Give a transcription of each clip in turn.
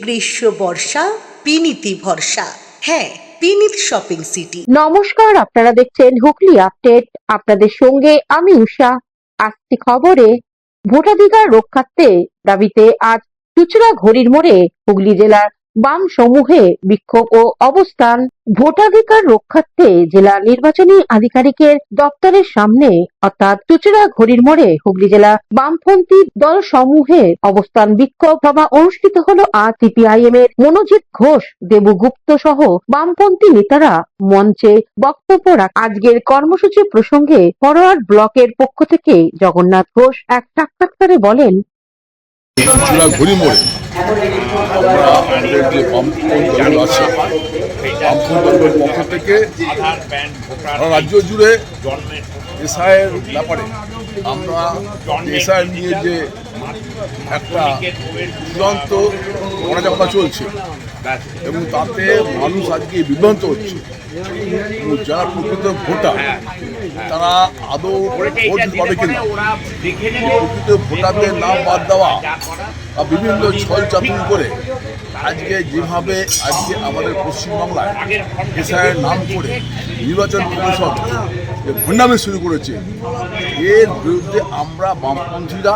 গ্রীষ্ম বর্ষা বিনীতি ভরসা। হ্যাঁ, বিনীত শপিং সিটি। নমস্কার, আপনারা দেখছেন হুগলি আপডেট। আপনাদের সঙ্গে আমি উষা। আসছি খবরে, ভোটাধিকার রক্ষার্থে দাবিতে আজ চুঁচুড়া ঘড়ির মোড়ে হুগলি জেলার বাম সমূহে বিক্ষোভ ও অবস্থান। ভোটাধিকার রক্ষার্থে জেলা নির্বাচনী আধিকারিকের দপ্তরের সামনে অর্থাৎ চুঁচুড়া ঘড়ির মোড়ে হুগলি জেলা বামপন্থী দল সমূহের অবস্থান বিক্ষোভ সভা অনুষ্ঠিত হলো। আজ সিপিআইএম এর মনোজিৎ ঘোষ, দেবু গুপ্ত সহ বামপন্থী নেতারা মঞ্চে বক্তব্য রাখেন। আজকের কর্মসূচি প্রসঙ্গে ফরওয়ার্ড ব্লকের পক্ষ থেকে জগন্নাথ ঘোষ এক সাক্ষাৎকারে বলেন, ঘড়ি মোড়ে আমরা আমাদের যে বামপন্থী দল আছে, বামপন্থী দলের পক্ষ থেকে সারা রাজ্য জুড়ে এসআইয়ের ব্যাপারে আমরা এসআইয়ের নিয়ে যে একটা চূড়ান্ত গণজাগরণ চলছে এবং তাতে মানুষ আজকে বিভ্রান্ত হচ্ছে। যারা প্রকৃত ভোটার তারা আদৌ ভোট পাবে কিনা, প্রকৃত ভোটারদের নাম বাদ দেওয়া বা বিভিন্ন ছল চাতুরি করে আজকে যেভাবে আজকে আমাদের পশ্চিমবাংলায় এসআইয়ের নাম করে নির্বাচন কমিশন ভণ্ডামি শুরু করেছে, এর বিরুদ্ধে আমরা বামপন্থীরা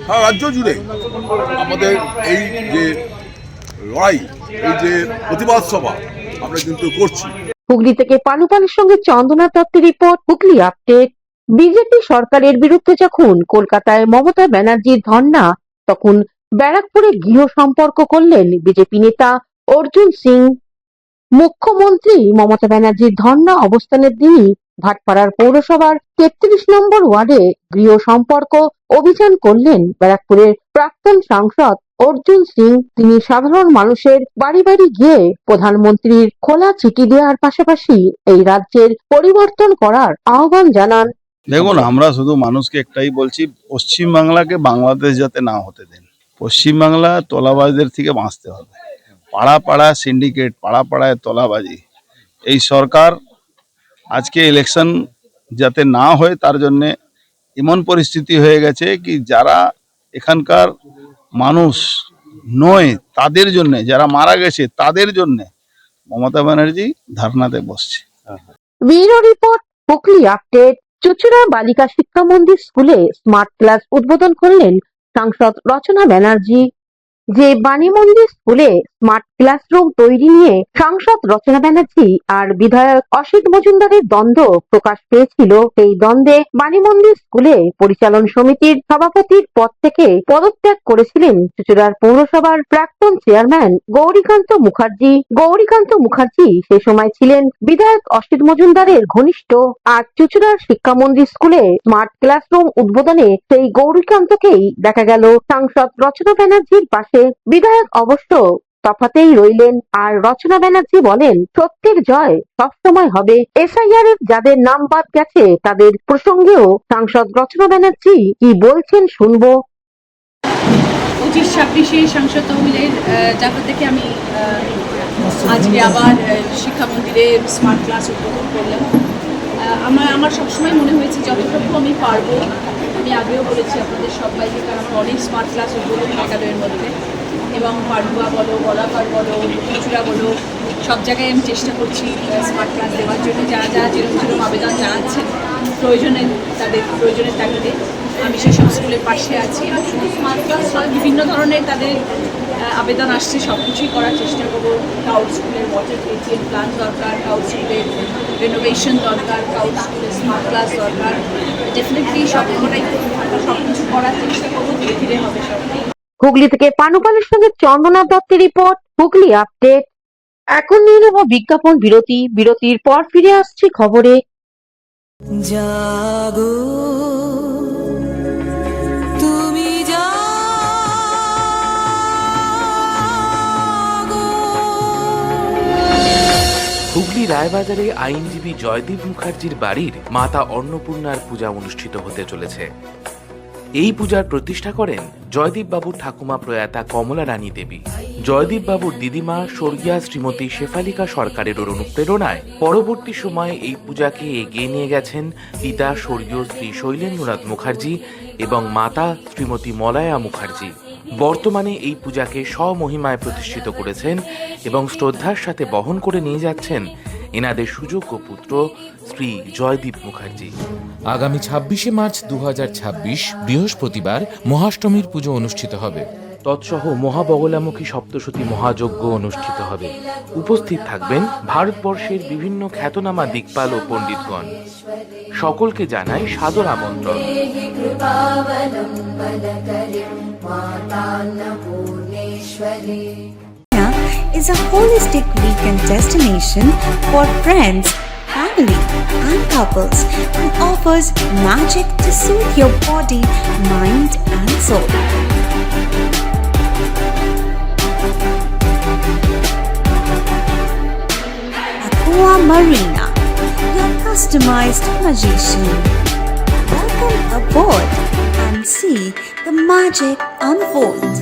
সারা রাজ্য জুড়ে আমাদের এই যে লড়াই, এই যে প্রতিবাদ সভা আমরা কিন্তু করছি। হুগলি থেকে পানুপালের সঙ্গে চন্দনা দত্তের রিপোর্ট, হুগলি আপডেট। বিজেপি সরকারের বিরুদ্ধে যখন কলকাতায় মমতা ব্যানার্জির ধর্ণা, তখন ব্যারাকপুরে গৃহ সম্পর্ক করলেন বিজেপি নেতা অর্জুন সিং। মুখ্যমন্ত্রী মমতা ব্যানার্জির ধর্ণা অবস্থানের দিনই ভাটপাড়ার পৌরসভার ৩৩ নম্বর ওয়ার্ডে গৃহ সম্পর্ক অভিযান করলেন ব্যারাকপুরের প্রাক্তন সাংসদ অর্জুন সিং। তিনি সাধারণ মানুষের বাড়ি বাড়ি গিয়ে প্রধানমন্ত্রীর খোলা চিঠি দেওয়ার পাশাপাশি এই রাজ্যের পরিবর্তন করার আহ্বান জানান। দেখুন, আমরা শুধু মানুষকে একটাই বলছি, পশ্চিমবাংলাকে বাংলাদেশ যাতে না হতে দেন। পশ্চিমবাংলা তোলাবাজদের থেকে বাঁচতে হবে। পাড়া পাড়া সিন্ডিকেট, পাড়া পাড়ায় তোলাবাজি, এই সরকার আজকে ইলেকশন যাতে না হয় তার জন্যে এমন পরিস্থিতি হয়ে গেছে কি যারা এখানকার মানুষ নয় তাদের জন্যে, যারা মারা গেছে তাদের জন্যে মমতা ব্যানার্জি ধর্নাতে বসছে। Bureau report, Hooghly update. চুঁচুড়া বালিকা শিক্ষা মন্দির স্কুলে স্মার্ট ক্লাস উদ্বোধন করলেন সাংসদ রচনা ব্যানার্জি। যে বাণী মন্দির স্কুলে স্মার্ট ক্লাসরুম তৈরি নিয়ে সাংসদ রচনা ব্যানার্জি আর বিধায়ক অসিত মজুমদারের দ্বন্দ্ব প্রকাশ পেয়েছিল, সেই দ্বন্দ্বে বাণী মন্দির স্কুলে পরিচালন সমিতির সভাপতির পদ থেকে পদত্যাগ করেছিলেন চুঁচুড়ার পৌরসভার প্রাক্তন চেয়ারম্যান গৌরীকান্ত মুখার্জি। গৌরীকান্ত মুখার্জি সে সময় ছিলেন বিধায়ক অসিত মজুমদারের ঘনিষ্ঠ। আর চুঁচুড়ার শিক্ষা মন্দির স্কুলে স্মার্ট ক্লাসরুম উদ্বোধনে সেই গৌরীকান্তকেই দেখা গেল সাংসদ রচনা ব্যানার্জির পাশে। বিধায়ক অবশ্য তফাতেই রইলেন, আর রচনা ব্যানার্জি বলেন, সত্যের জয় সবসময় হবে। এসআইআর এর যাদের নাম বাদ গেছে তাদের প্রসঙ্গেও সাংসদ রচনা ব্যানার্জি কি বলছেন শুনবো। 25-26 সাংসদ তহবিলের জায়গা থেকে আমি আজকে আবার শিক্ষা মন্দিরে স্মার্ট ক্লাস উদ্বোধন করলাম। আমার সবসময় মনে হয়েছে যতটুকু আমি পারবো, আমি আগেও বলেছি আপনাদের সবাইকে, কারণ আমার অনেক স্মার্ট ক্লাস উদ্বোধন একাডেমির মধ্যে, এবং পাড়ুয়া বলো, বলাপাড় বলো, চুঁচুড়া বলো, সব জায়গায় আমি চেষ্টা করছি স্মার্ট ক্লাস দেওয়ার জন্য। যারা যেরকম আবেদন জানাচ্ছেন তাদের প্রয়োজনের তাগিদে আমি সেসব স্কুলের পাশে আছি। এবং শুধু স্মার্ট ক্লাস নয়, বিভিন্ন ধরনের তাদের আবেদন আসছে, সব কিছুই করার চেষ্টা করবো। কাউট স্কুলের ওয়াটার ট্রিটমেন্ট প্ল্যান দরকার, কাউট স্কুলের রেনোভেশন দরকার, কাউট স্কুলের স্মার্ট ক্লাস দরকার। ডেফিনেটলি সব কিছু করার চেষ্টা করবো, ধীরে ধীরে হবে সব। হুগলি থেকে পানুপালের সঙ্গে চন্দনা দত্তের রিপোর্ট, হুগলি আপডেট। এখন নিয়ে নেব বিজ্ঞাপন বিরতি। বিরতির পর ফিরে আসছি খবরে। জাগো তুমি জাগো। হুগলি রায়বাজারে আইনজীবী জয়দীপ মুখার্জির বাড়ির মাতা অন্নপূর্ণার পূজা অনুষ্ঠিত হতে চলেছে। এই পূজার প্রতিষ্ঠা করেন জয়দীপ বাবুর ঠাকুমা প্রয়াতা কমলা রানী দেবী। জয়দীপ বাবুর দিদিমা স্বর্গীয়া শ্রীমতী শেফালিকা সরকারের অনুপ্রেরণায় পরবর্তী সময়ে এই পূজাকে এগিয়ে নিয়ে গেছেন পিতা স্বর্গীয় শ্রী শৈলেন্দ্রনাথ মুখার্জি এবং মাতা শ্রীমতী মলয়া মুখার্জি। বর্তমানে এই পূজাকে স্বমহিমায় প্রতিষ্ঠিত করেছেন এবং শ্রদ্ধার সাথে বহন করে নিয়ে যাচ্ছেন এনাদের সুযোগ্য পুত্র শ্রী জয়দীপ মুখার্জি। আগামী ২৬শে মার্চ ২০২৬ বৃহস্পতিবার মহাষ্টমীর পুজো অনুষ্ঠিত হবে। তৎসহ মহাবগলামুখী সপ্তশতী মহাযজ্ঞ অনুষ্ঠিত হবে। উপস্থিত থাকবেন ভারতবর্ষের বিভিন্ন খ্যাতনামা দিকপাল ও পণ্ডিতগণ। সকলকে জানাই সাদর আমন্ত্রণ। Is a holistic weekend destination for friends, family, and couples and offers magic to soothe your body, mind, and soul. Aqua Marina, your customized magician. Welcome aboard and see the magic unfold.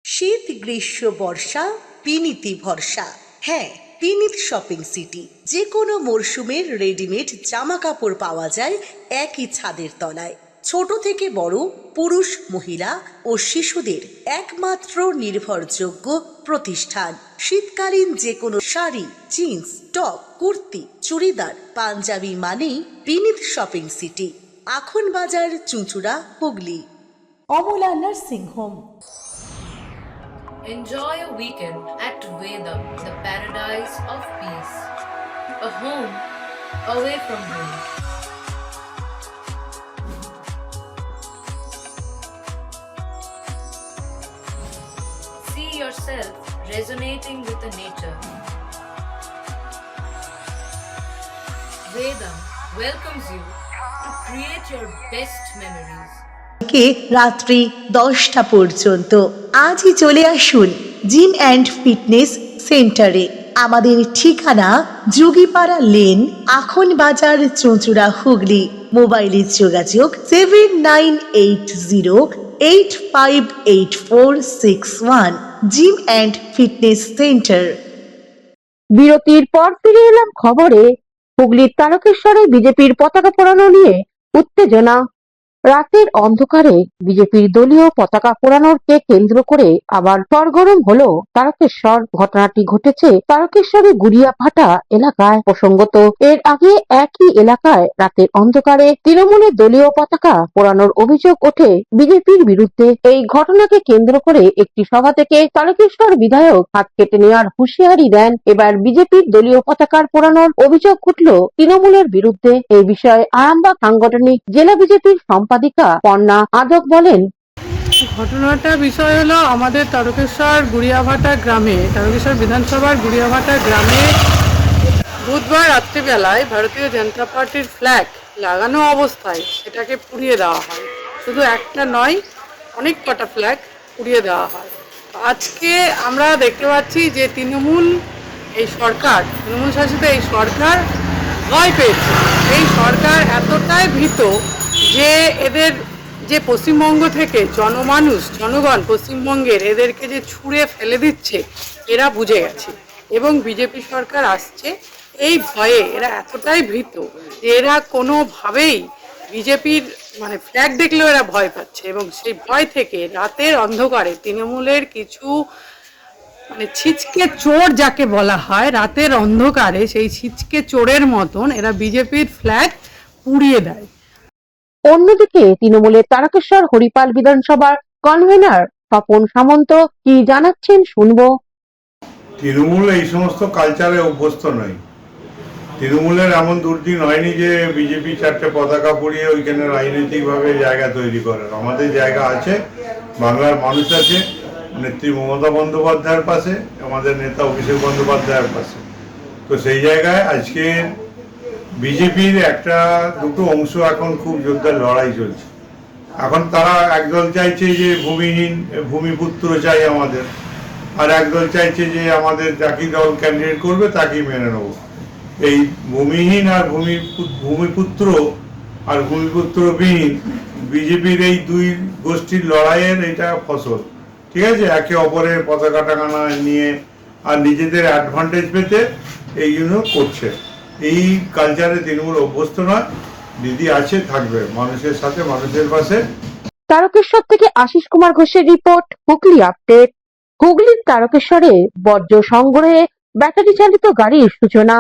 শীত গ্রীষ্ম বর্ষা পিনিতি ভরসা। হ্যাঁ, পিনিত shopping city. যে কোনো মরশুমের readymade জামা কাপড় পাওয়া যায় একই ছাদের তলায়। ছোট থেকে বড়, পুরুষ, মহিলা ও শিশুদের একমাত্র নির্ভরযোগ্য প্রতিষ্ঠান। শীতকালীন যে কোনো শাড়ি, জিন্স, টপ, কুর্তি, চুড়িদার, পাঞ্জাবি মানেই পিনিত শপিং সিটি। আখন বাজার, চুঁচুড়া, Hooghly. Amala nursing home. Enjoy a weekend at Vedam, the paradise of peace. A home away from home. See yourself resonating with the nature. Vedam welcomes you to create your best memories. কে রাত্রি 10টা পর্যন্ত। আজই চলে আসুন gym and fitness সেন্টারে। আমাদের ঠিকানা যোগীপাড়া lane, আখন বাজার, চুঁচুড়া, হুগলি। মোবাইলের যোগাযোগ 7980858461। Gym and fitness centre. বিরতির পর ফিরে এলাম খবরে। হুগলির তারকেশ্বরে বিজেপির পতাকা পোড়ানো নিয়ে উত্তেজনা। রাতের অন্ধকারে বিজেপির দলীয় পতাকা পোড়ানোরকে কেন্দ্র করে আবার সরগরম হলো তারকেশ্বর। ঘটনাটি ঘটেছে তারকেশ্বরের গুড়িয়াভাটা এলাকায়। প্রসঙ্গত, এর আগে একই এলাকায় রাতের অন্ধকারে তৃণমূলের দলীয় পতাকা পোড়ানোর অভিযোগ ওঠে বিজেপির বিরুদ্ধে। এই ঘটনাকে কেন্দ্র করে একটি সভা থেকে তারকেশ্বর বিধায়ক হাত কেটে নেওয়ার হুঁশিয়ারি দেন। এবার বিজেপির দলীয় পতাকার পোড়ানোর অভিযোগ উঠল তৃণমূলের বিরুদ্ধে। এই বিষয়ে আরামবাগ সাংগঠনিক জেলা বিজেপির সম্পাদিকা পর্ণা আদক বলেন, ঘটনাটা বিষয় হলো আমাদের তারকেশ্বর গুড়িয়াভাটা গ্রামে, তারকেশ্বর বিধানসভার গুড়িয়াভাটা গ্রামে বুধবার রাত্রিবেলায় ভারতীয় জনতা পার্টির ফ্ল্যাগ লাগানো অবস্থায় সেটাকে পুড়িয়ে দেওয়া হয়। শুধু একটা নয়, অনেক কটা ফ্ল্যাগ পুড়িয়ে দেওয়া হয়। আজকে আমরা দেখতে পাচ্ছি যে তৃণমূল শাসিত এই সরকার ভয় পেয়েছে। এই সরকার এতটাই ভীত যে এদের যে পশ্চিমবঙ্গ থেকে জনগণ পশ্চিমবঙ্গের এদেরকে যে ছুঁড়ে ফেলে দিচ্ছে এরা বুঝে গেছে এবং বিজেপি সরকার আসছে এই ভয়ে এরা এতটাই ভীত যে এরা কোনোভাবেই বিজেপির ফ্ল্যাগ দেখলেও এরা ভয় পাচ্ছে এবং সেই ভয় থেকে রাতের অন্ধকারে তৃণমূলের কিছু ছিচকে চোর যাকে বলা হয়, রাতের অন্ধকারে সেই ছিচকে চোরের মতন এরা বিজেপির ফ্ল্যাগ পুড়িয়ে দেয়। অন্যদিকে তৃণমূলের তারকেশ্বর হরিপাল বিধানসভার কনভেনার স্বপন সামন্ত কি জানাচ্ছেন শুনবো। তৃণমূল এই সমস্ত কালচারে অভ্যস্ত নয়। তৃণমূলের এমন দুর্দিন হয়নি যে বিজেপি 4টে পতাকা পরিয়ে ওইখানে রাজনৈতিকভাবে জায়গা তৈরি করার। আমাদের জায়গা আছে, বাংলার মানুষ আছে, নেত্রী মমতা বন্দ্যোপাধ্যায়ের পাশে, আমাদের নেতা অভিষেক বন্দ্যোপাধ্যায়ের পাশে। তো সেই জায়গায় আজকে বিজেপির দুটো অংশ এখন খুব জোরদার লড়াই চলছে। এখন তারা একদল চাইছে যে ভূমিপুত্র চাই আমাদের, আর একদল চাইছে যে আমাদের যাকে দল ক্যান্ডিডেট করবে তাকেই মেনে নেব। এই ভূমিহীন আর ভূমিপুত্র আর ভূমিপুত্রবিহীন বিজেপির এই দুই গোষ্ঠীর লড়াইয়ের এটা ফসল। ঠিক আছে, একে অপরের পতাকা টাকানা নিয়ে আর নিজেদের অ্যাডভান্টেজ পেতে এই জন্য করছে। এই কালচারে তৃণমূল অভ্যস্ত নয়। দিদি আছে, থাকবে মানুষের সাথে, মানুষের পাশে। তারকেশ্বর থেকে আশিস কুমার ঘোষের রিপোর্ট, হুগলি আপডেট। হুগলির তারকেশ্বরে বর্জ্য সংগ্রহে ব্যাটারি চালিত গাড়ির সূচনা।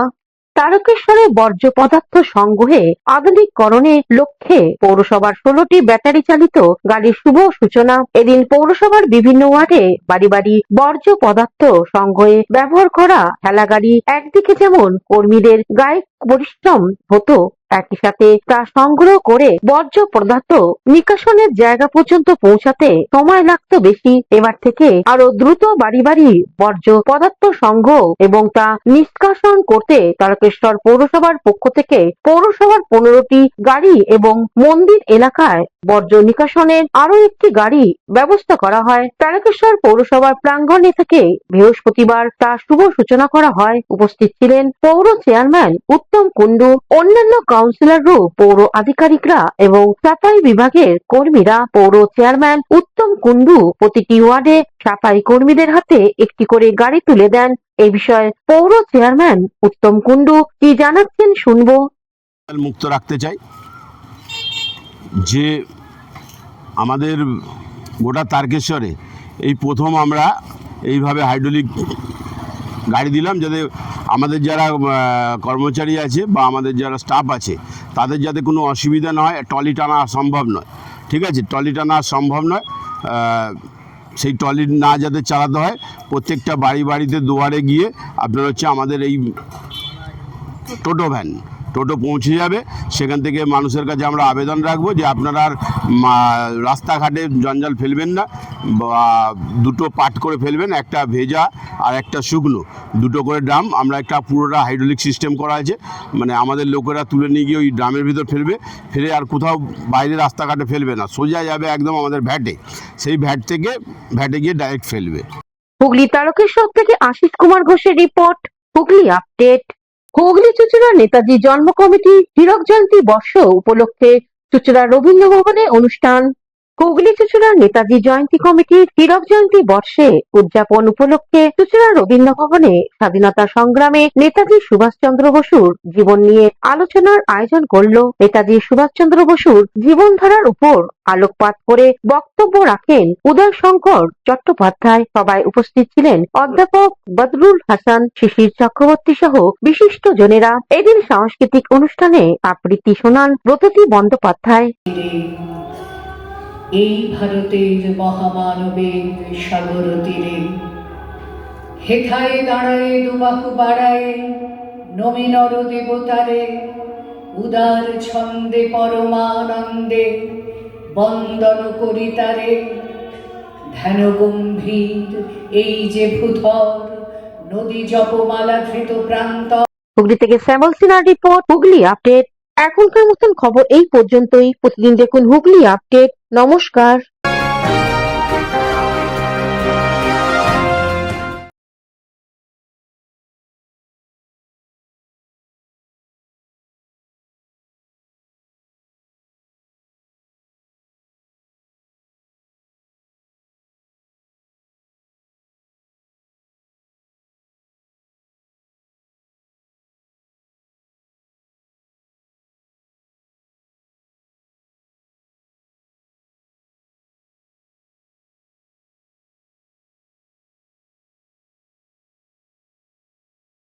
তারকেশ্বরে বর্জ্য পদার্থ সংগ্রহে আধুনিককরণের লক্ষ্যে পৌরসভার 16টি ব্যাটারি চালিত গাড়ির শুভ সূচনা। এদিন পৌরসভার বিভিন্ন ওয়ার্ডে বাড়ি বাড়ি বর্জ্য পদার্থ সংগ্রহে ব্যবহার করা ঠেলাগাড়ি একদিকে যেমন কর্মীদের গায়ে পরিশ্রম হতো, একই সাথে তা সংগ্রহ করে বর্জ্য পদার্থ নিষ্কাশনের জায়গা পর্যন্ত পৌঁছাতে সময় লাগতো বেশি। এবার থেকে আরো দ্রুত বাড়ি বাড়ি বর্জ্য পদার্থ সংগ্রহ এবং তা নিষ্কাশন করতে তারকেশ্বর পৌরসভার পক্ষ থেকে পৌরসভার 15টি গাড়ি এবং মন্দির এলাকায় বর্জ্য নিষ্কাশনের আরো একটি গাড়ি ব্যবস্থা করা হয়। তারকেশ্বর পৌরসভার প্রাঙ্গণে থেকে বৃহস্পতিবার তার শুভ সূচনা করা হয়। উপস্থিত ছিলেন পৌর চেয়ারম্যান উত্তম কুণ্ডু, অন্যান্য কাউন্সিলর, পৌর আধিকারিকরা এবং সাফাই বিভাগের কর্মীরা। পৌর চেয়ারম্যান উত্তম কুণ্ডু প্রতিটি ওয়ার্ডে সাফাই কর্মীদের হাতে একটি করে গাড়ি তুলে দেন। এই বিষয়ে পৌর চেয়ারম্যান উত্তম কুণ্ডু কি জানাচ্ছেন শুনবো। মুক্ত রাখতে চাই যে আমাদের গোটা তারকেশ্বরে এই প্রথম আমরা এইভাবে হাইড্রোলিক গাড়ি দিলাম, যাতে আমাদের যারা কর্মচারী আছে বা আমাদের যারা স্টাফ আছে তাদের যাতে কোনো অসুবিধা না হয়। ট্রলি টানা সম্ভব নয়, ঠিক আছে, ট্রলি টানা সম্ভব নয়, সেই ট্রলি না যাতে চালাতে হয়। প্রত্যেকটা বাড়ি বাড়িতে দুয়ারে গিয়ে আপনার হচ্ছে আমাদের এই টোটো পৌঁছে যাবে। সেখান থেকে মানুষের কাছে আমরা আবেদন রাখবো যে আপনারা আর রাস্তাঘাটে জঞ্জাল ফেলবেন না, বা দুটো পার্ট করে ফেলবেন, একটা ভেজা আর একটা শুকনো, দুটো করে ড্রাম। আমরা একটা পুরোটা হাইড্রোলিক সিস্টেম করা আছে, মানে আমাদের লোকেরা তুলে নিয়ে গিয়ে ওই ড্রামের ভিতর ফেলে আর কোথাও বাইরে রাস্তাঘাটে ফেলবে না, সোজা যাবে একদম আমাদের ভ্যাটে, সেই ভ্যাটে গিয়ে ডাইরেক্ট ফেলবে। হুগলি তারকেশ্বর থেকে আশিস কুমার ঘোষের রিপোর্ট, হুগলি আপডেট। হুগলি চুঁচুড়া নেতাজি জন্ম কমিটি হীরক জয়ন্তী বর্ষ উপলক্ষে চুঁচুড়া রবীন্দ্র ভবনে অনুষ্ঠান। হুগলি চুঁচুড়া নেতাজি জয়ন্তী কমিটির হীরক জয়ন্তী বর্ষে উদযাপন উপলক্ষে চুঁচুড়া রবীন্দ্র ভবনে স্বাধীনতা সংগ্রামে নেতাজি সুভাষচন্দ্র বসুর জীবন নিয়ে আলোচনার আয়োজন করল। নেতাজি সুভাষচন্দ্র বসুর জীবনধারার উপর আলোকপাত করে বক্তব্য রাখেন উদয় শঙ্কর চট্টোপাধ্যায়। সভায় উপস্থিত ছিলেন অধ্যাপক বদরুল হাসান, শিশির চক্রবর্তী সহ বিশিষ্ট জনেরা। এদিন সাংস্কৃতিক অনুষ্ঠানে আবৃত্তি শোনান ব্রততী বন্দ্যোপাধ্যায়। এই ভারতের মহামানবের সাগর তীরে হেথায় দাঁড়ায় দুবাহু বাড়ায় নমী নর দেবতারে, উদার ছন্দে পরমানন্দে বন্দন করি তারে। ধ্যান গম্ভীর এই যে ভূধর নদী জপমালা ধৃত প্রান্ত। হুগলি থেকে শ্যামল সিনহার রিপোর্ট, হুগলি আপডেট। এখনকার মতন খবর এই পর্যন্তই। প্রতিদিন দেখুন হুগলি আপডেট। নমস্কার।